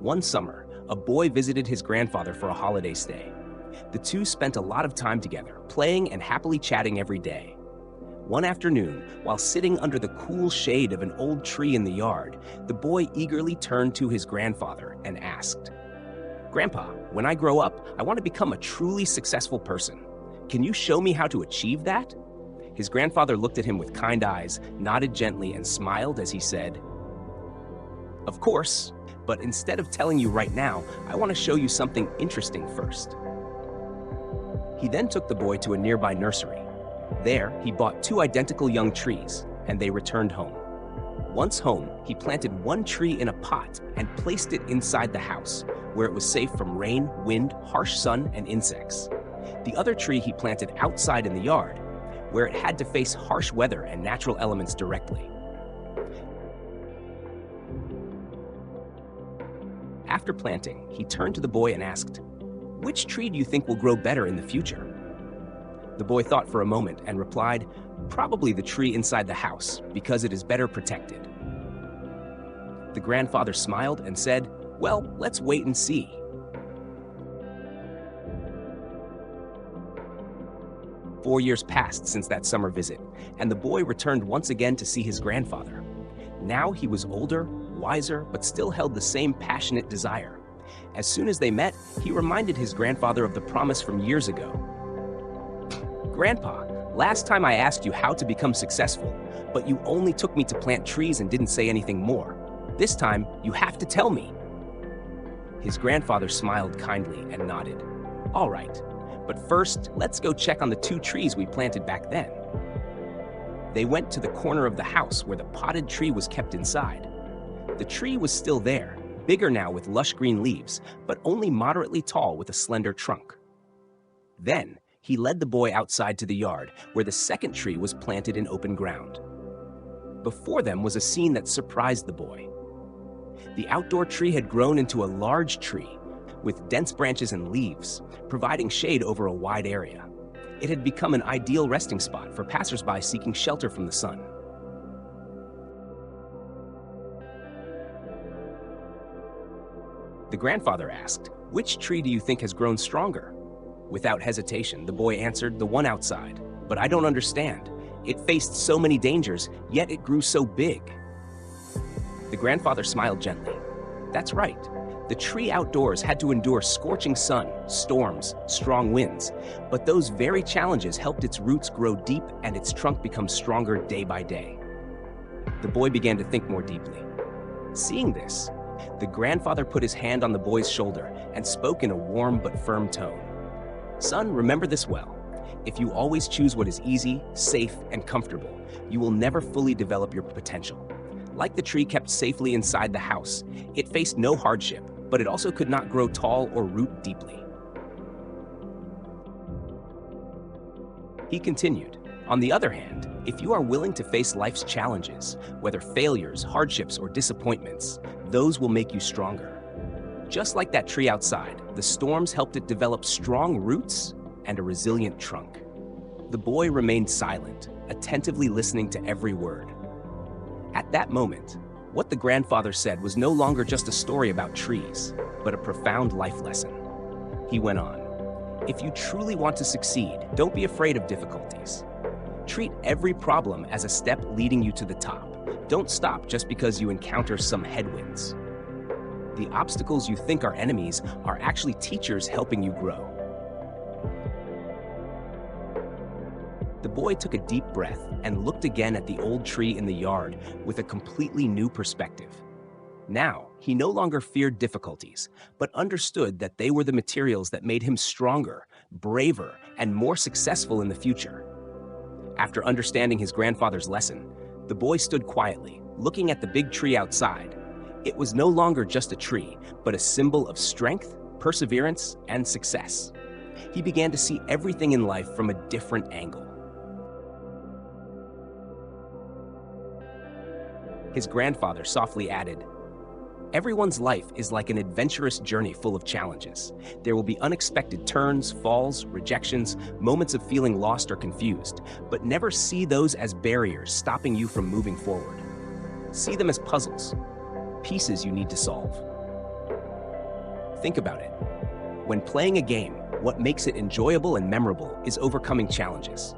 One summer, a boy visited his grandfather for a holiday stay. The two spent a lot of time together, playing and happily chatting every day. One afternoon, while sitting under the cool shade of an old tree in the yard, the boy eagerly turned to his grandfather and asked, "Grandpa, when I grow up, I want to become a truly successful person. Can you show me how to achieve that?" His grandfather looked at him with kind eyes, nodded gently, and smiled as he said, "Of course, but instead of telling you right now, I want to show you something interesting first." He then took the boy to a nearby nursery. There, he bought two identical young trees, and they returned home. Once home, he planted one tree in a pot and placed it inside the house, where it was safe from rain, wind, harsh sun, and insects. The other tree he planted outside in the yard, where it had to face harsh weather and natural elements directly. After planting, he turned to the boy and asked, "Which tree do you think will grow better in the future?" The boy thought for a moment and replied, "Probably the tree inside the house, because it is better protected." The grandfather smiled and said, "Well, let's wait and see." 4 years passed since that summer visit, and the boy returned once again to see his grandfather. Now he was older, wiser, but still held the same passionate desire. As soon as they met, he reminded his grandfather of the promise from years ago. "Grandpa, last time I asked you how to become successful, but you only took me to plant trees and didn't say anything more. This time, you have to tell me." His grandfather smiled kindly and nodded. "All right, but first, let's go check on the two trees we planted back then." They went to the corner of the house where the potted tree was kept inside. The tree was still there, bigger now with lush green leaves, but only moderately tall with a slender trunk. Then, he led the boy outside to the yard, where the second tree was planted in open ground. Before them was a scene that surprised the boy. The outdoor tree had grown into a large tree, with dense branches and leaves, providing shade over a wide area. It had become an ideal resting spot for passersby seeking shelter from the sun. The grandfather asked, "Which tree do you think has grown stronger?" Without hesitation, the boy answered, "The one outside. But I don't understand. It faced so many dangers, yet it grew so big." The grandfather smiled gently. "That's right. The tree outdoors had to endure scorching sun, storms, strong winds, but those very challenges helped its roots grow deep and its trunk become stronger day by day." The boy began to think more deeply. Seeing this, the grandfather put his hand on the boy's shoulder and spoke in a warm but firm tone. "Son, remember this well. If you always choose what is easy, safe, and comfortable, you will never fully develop your potential. Like the tree kept safely inside the house, it faced no hardship, but it also could not grow tall or root deeply." He continued, "On the other hand, if you are willing to face life's challenges, whether failures, hardships, or disappointments, those will make you stronger. Just like that tree outside, the storms helped it develop strong roots and a resilient trunk." The boy remained silent, attentively listening to every word. At that moment, what the grandfather said was no longer just a story about trees, but a profound life lesson. He went on, "If you truly want to succeed, don't be afraid of difficulties. Treat every problem as a step leading you to the top. Don't stop just because you encounter some headwinds. The obstacles you think are enemies are actually teachers helping you grow." The boy took a deep breath and looked again at the old tree in the yard with a completely new perspective. Now, he no longer feared difficulties, but understood that they were the materials that made him stronger, braver, and more successful in the future. After understanding his grandfather's lesson, the boy stood quietly, looking at the big tree outside. It was no longer just a tree, but a symbol of strength, perseverance, and success. He began to see everything in life from a different angle. His grandfather softly added, "Everyone's life is like an adventurous journey full of challenges. There will be unexpected turns, falls, rejections, moments of feeling lost or confused, but never see those as barriers stopping you from moving forward. See them as puzzles, pieces you need to solve." Think about it. When playing a game, what makes it enjoyable and memorable is overcoming challenges.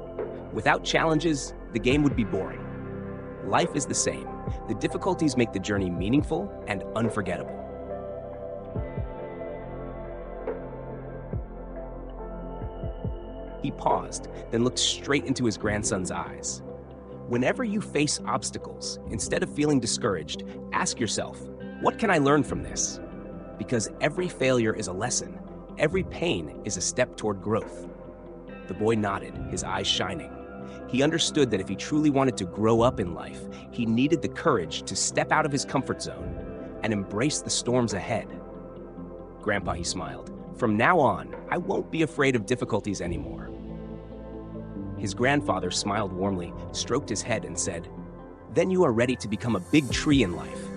Without challenges, the game would be boring. Life is the same. The difficulties make the journey meaningful and unforgettable. He paused, then looked straight into his grandson's eyes. Whenever you face obstacles, instead of feeling discouraged, ask yourself, what can I learn from this? Because every failure is a lesson. Every pain is a step toward growth. The boy nodded, his eyes shining. He understood that if he truly wanted to grow up in life, he needed the courage to step out of his comfort zone and embrace the storms ahead. Grandpa, he smiled, from now on, I won't be afraid of difficulties anymore. His grandfather smiled warmly, stroked his head, and said, then you are ready to become a big tree in life.